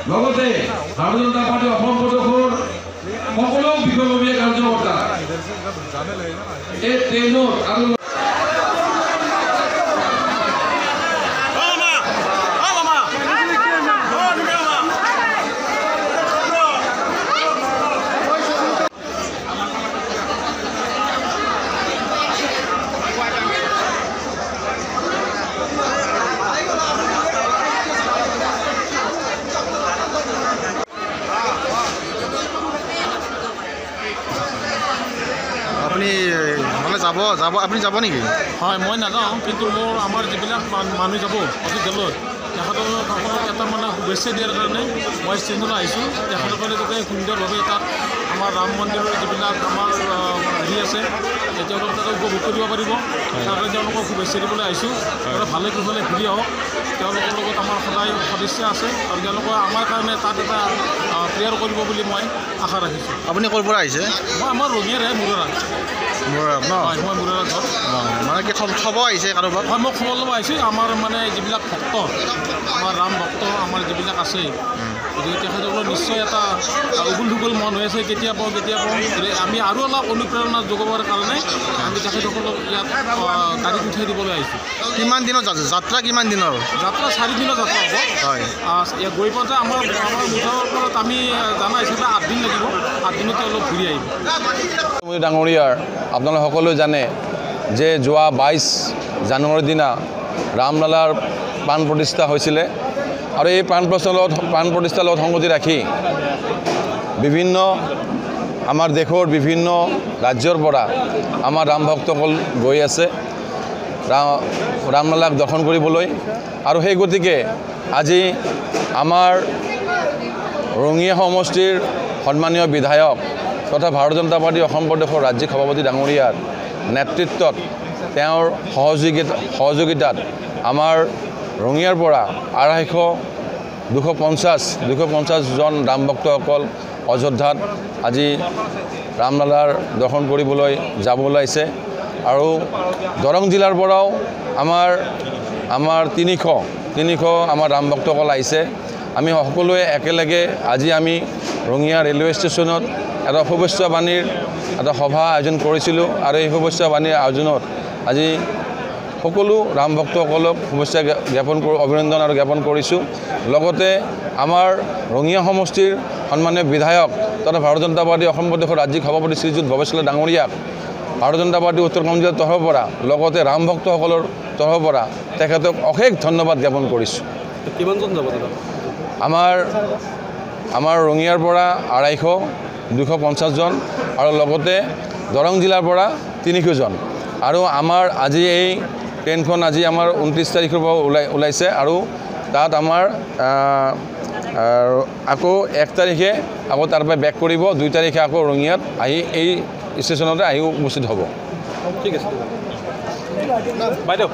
লগতে ভাৰতীয় জনতা পাৰ্টি অসম প্ৰদেশৰ সকলো বিষয়ববীয়া কাৰ্যকৰ্তা এই ট্ৰেইনত আৰু আপুনি যাব নেকি? হয়, মই নাযাওঁ, কিন্তু মোৰ আমাৰ যিবিলাক মানুহ যাব অতীতলৈ তেখেতসকলক এটা মানে শুভেচ্ছা দিয়াৰ কাৰণে মই ষ্টেচনলৈ আহিছোঁ। তেখেতসকলে যাতে সুন্দৰভাৱে তাত আমাৰ ৰাম মন্দিৰৰ যিবিলাক আমাৰ হেৰি আছে তেওঁলোকে তাতে উপভোগ কৰিব পাৰিব। তাৰ কাৰণে তেওঁলোকক শুভেচ্ছা দিবলৈ আহিছোঁ। ভালে কুশলে ঘূৰি আহক। তেওঁলোকৰ লগত আমাৰ সদায় সদস্য আছে আৰু তেওঁলোকে আমাৰ কাৰণে তাত এটা প্ৰেয়াৰ কৰিব বুলি মই আশা ৰাখিছোঁ। আপুনি ক'ৰ পৰা আহিছে? মই আমাৰ ৰঙিয়াৰে মুৰাৰা ন? হয়, মই মুৰাৰা ঘৰ। মানে কি খবৰ আহিছে কাৰোবাৰ? হয়, মই খবৰ ল'ব আহিছোঁ। আমাৰ মানে যিবিলাক ভক্ত, আমাৰ ৰাম ভক্ত আমাৰ যিবিলাক আছে, গতিকে তেখেতসকলৰ নিশ্চয় এটা উগুল ঢুগুল মন হৈ আছে, কেতিয়া পাওঁ। আমি আৰু অলপ অনুপ্ৰেৰণা যোগাবৰ কাৰণে আমি তেখেতসকলক ইয়াত গাড়ীত উঠাই দিবলৈ আহিছোঁ। কিমান দিনৰ যাত্ৰা? কিমান দিনৰ যাত্ৰা? 4 দিনৰ যাত্ৰা হ'ব। হয়, ইয়াত গৈ পাওঁতে আমাৰ মুঠৰ ওপৰত আমি জানা হিচাপে 8 দিন লাগিব। 8 দিনতে অলপ ঘূৰি আহিব। ডাঙৰীয়াৰ আপোনালোকে সকলোৱে জানে যে যোৱা 22 জানুৱাৰীৰ দিনা ৰামলালাৰ প্ৰাণ প্ৰতিষ্ঠা হৈছিলে আৰু এই প্ৰাণ প্ৰতিষ্ঠাৰ লগত সংগতি ৰাখি বিভিন্ন আমাৰ দেশৰ বিভিন্ন ৰাজ্যৰ পৰা আমাৰ ৰাম ভক্তসকল গৈ আছে ৰামলালাক দৰ্শন কৰিবলৈ। আৰু সেই গতিকে আজি আমাৰ ৰঙিয়া সমষ্টিৰ সন্মানীয় বিধায়ক তথা ভাৰতীয় জনতা পাৰ্টি অসম প্ৰদেশৰ ৰাজ্যিক সভাপতি ডাঙৰীয়াৰ নেতৃত্বত তেওঁৰ সহযোগিতাত আমাৰ ৰঙিয়াৰ পৰা 250জন ৰাম ভক্তসকল অযোধ্যাত আজি ৰামলালাৰ দৰ্শন কৰিবলৈ যাব ওলাইছে। আৰু দৰং জিলাৰ পৰাও আমাৰ 300 আমাৰ ৰাম ভক্তসকল আহিছে। আমি সকলোৱে একেলগে আজি আমি ৰঙিয়া ৰেলৱে ষ্টেচনত এটা শুভেচ্ছাবাণীৰ এটা সভা আয়োজন কৰিছিলোঁ আৰু এই শুভেচ্ছাবাণীৰ আয়োজনত আজি সকলো ৰাম ভক্তসকলক শুভেচ্ছা অভিনন্দন আৰু জ্ঞাপন কৰিছোঁ। লগতে আমাৰ ৰঙিয়া সমষ্টিৰ সন্মানীয় বিধায়ক তথা ভাৰতীয় জনতা পাৰ্টি অসম প্ৰদেশৰ ৰাজ্যিক সভাপতি শ্ৰীযুত ভৱেশলাল ডাঙৰীয়াক ভাৰতীয় জনতা পাৰ্টি উত্তৰ কামৰূপ জিলাৰ তৰফৰ পৰা লগতে ৰাম ভক্তসকলৰ তৰফৰ পৰা তেখেতক অশেষ ধন্যবাদ জ্ঞাপন কৰিছোঁ। কিমানজন যাব দাদা? আমাৰ ৰঙিয়াৰ পৰা 250জন আৰু লগতে দৰং জিলাৰ পৰা 300জন। আৰু আমাৰ আজি এই ট্ৰেইনখন আজি আমাৰ 29 তাৰিখৰ পৰা ওলাইছে আৰু তাত আমাৰ আকৌ 1 তাৰিখে আকৌ তাৰ পৰা বেক কৰিব, 2 তাৰিখে আকৌ ৰঙিয়াত আহি এই ষ্টেচনতে আহি উপস্থিত হ'ব। ঠিক আছে বাইদেউ।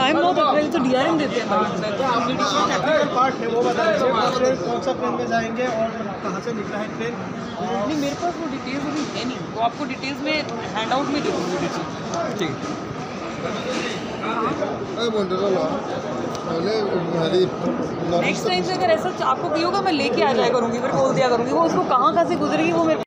I'm not available to DRM देते हैं। पार्ट है वो बताइए, कौन सा ट्रेन में जाएंगे और कहाँ से निकला है ट्रेन? नहीं, मेरे पास वो डिटेल्स अभी है नहीं, वो आपको डिटेल्स में हैंड आउट में दे दूँगी। ठीक नेक्स्ट टाइम से अगर ऐसा आपको भी होगा मैं लेके आ जाया करूँगी, फिर बोल दिया करूँगी वो उसको कहाँ से गुजरेगी वो मेरे